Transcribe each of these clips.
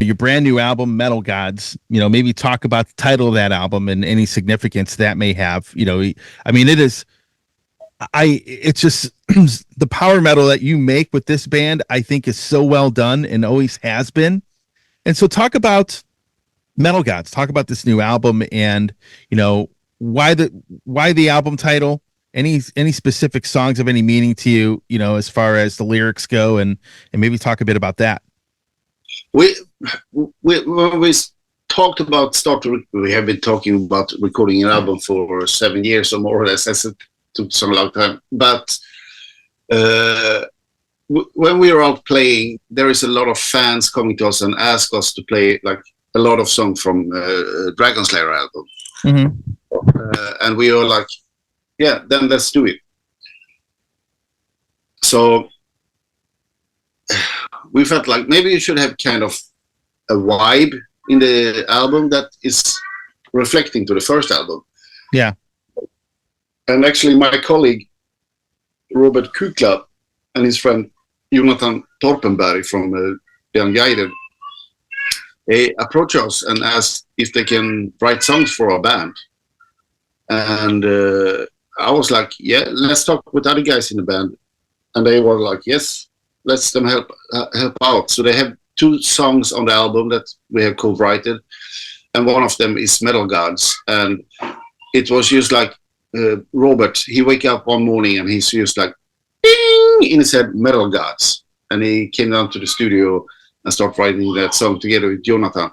your brand new album, Metal Gods, maybe talk about the title of that album and any significance that may have. I mean, it's just the power metal that you make with this band, I think is so well done and always has been. And so talk about Metal Gods, talk about this new album and, why the album title, any specific songs of any meaning to you, as far as the lyrics go, and maybe talk a bit about that. When we talked about we have been talking about recording an album for 7 years or more or less. It took some long time, but when we are out playing, there is a lot of fans coming to us and ask us to play like a lot of songs from Dragon Slayer album. And we are like, yeah, then let's do it. So we felt like maybe you should have kind of a vibe in the album that is reflecting to the first album. Yeah. And actually my colleague Robert Kukla and his friend Jonathan Torpenberg from Unguided, they approached us and asked if they can write songs for our band. And I was like, yeah, let's talk with other guys in the band. And they were like, yes, let's them help out. So they have 2 songs on the album that we have co-written, and one of them is Metal Gods. And it was just like Robert, he wake up one morning and he's just like, ding, in his head, Metal Gods. And he came down to the studio and started writing that song together with Jonathan.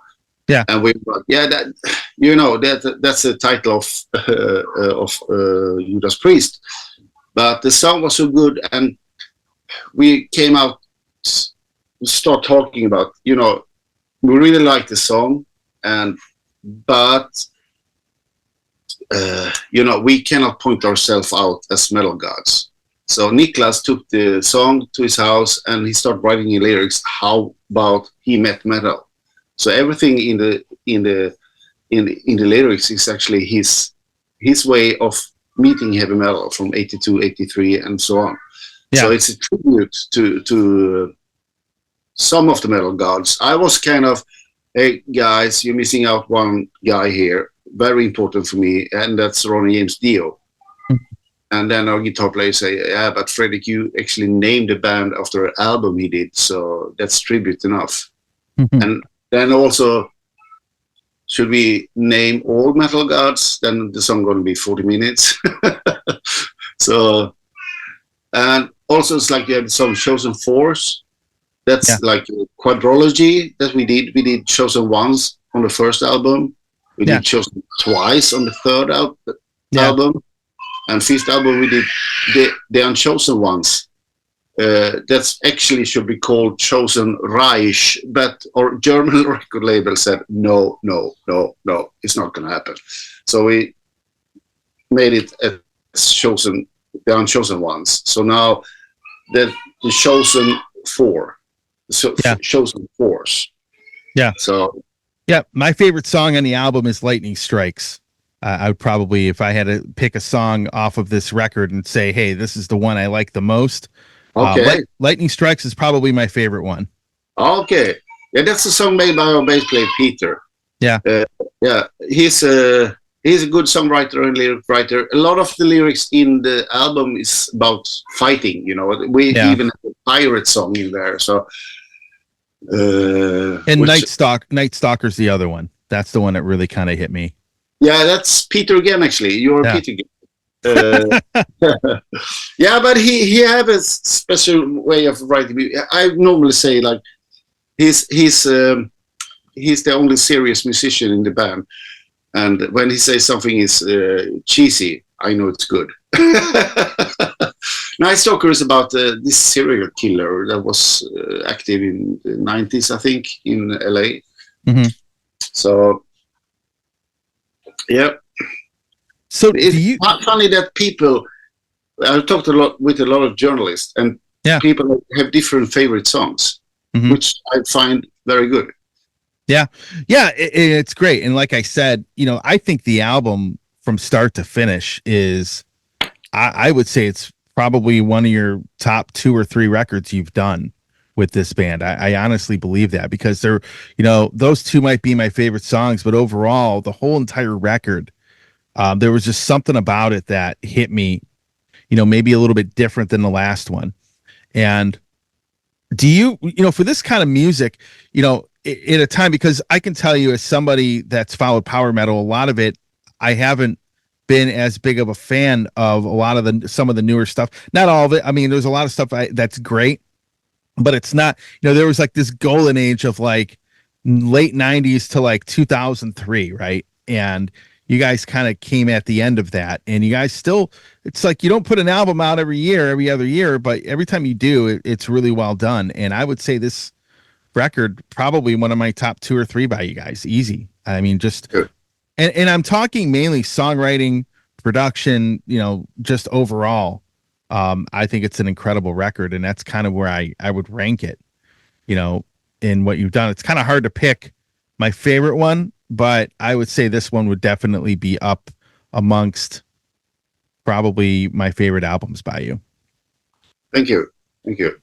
Yeah. And we were like, yeah, that's the title of Judas Priest. But the song was so good, and we came out, start talking about, we really like the song, but we cannot point ourselves out as Metal Gods. So Niklas took the song to his house and he started writing the lyrics. How about he met metal? So everything in the lyrics is actually his way of meeting heavy metal from 82, 83, and so on. Yeah. So it's a tribute to some of the Metal Gods. I was kind of, hey guys, you're missing out one guy here, very important for me, and that's Ronnie James Dio. And then our guitar player say, yeah, but Fredrik, you actually named the band after an album he did, so that's tribute enough. And then also, should we name all Metal Gods? Then the song going to be 40 minutes. So, and also it's like you have some Chosen Force. That's like a quadrology that we did. We did Chosen once on the first album. We did Chosen twice on the third album. And fifth album we did the Unchosen ones. That's actually should be called Chosen Reich, but our German record label said no, it's not going to happen. So we made it as Chosen, the Unchosen ones. So now the Chosen 4, so Chosen Force. Yeah. So yeah, my favorite song on the album is Lightning Strikes. I would probably, if I had to pick a song off of this record and say, hey, this is the one I like the most. Okay. Lightning Strikes is probably my favorite one. Okay. Yeah, that's a song made by our bass player, Peter. Yeah. Yeah. He's a good songwriter and lyric writer. A lot of the lyrics in the album is about fighting, We even have a pirate song in there. So and Night Stalker's the other one. That's the one that really kind of hit me. Yeah, that's Peter again, actually. You're Peter again. Yeah, but he have a special way of writing. I normally say like he's the only serious musician in the band, and when he says something is cheesy, I know it's good. Night Stalker is about this serial killer that was active in the 90s, I think, in LA. So. Yeah. So it's not funny that people. I've talked with a lot of journalists, and people have different favorite songs, which I find very good. Yeah, it's great, and like I said, I think the album from start to finish is, I would say it's probably one of your top 2 or 3 records you've done with this band. I honestly believe that, because they're, those two might be my favorite songs, but overall, the whole entire record, there was just something about it that hit me, maybe a little bit different than the last one. And do you, for this kind of music, in a time, because I can tell you, as somebody that's followed power metal, a lot of it, I haven't been as big of a fan of a lot of some of the newer stuff. Not all of it. I mean, there's a lot of stuff that's great, but it's not, there was like this golden age of like late 90s to like 2003, right? And you guys kind of came at the end of that, and you guys still, it's like you don't put an album out every other year, but every time you do, it's really well done. And I would say this record, probably one of my top 2 or 3 by you guys, easy. I mean, just, and I'm talking mainly songwriting, production, just overall. I think it's an incredible record, and that's kind of where I would rank it, in what you've done. It's kind of hard to pick my favorite one, but I would say this one would definitely be up amongst probably my favorite albums by you. Thank you. Thank you.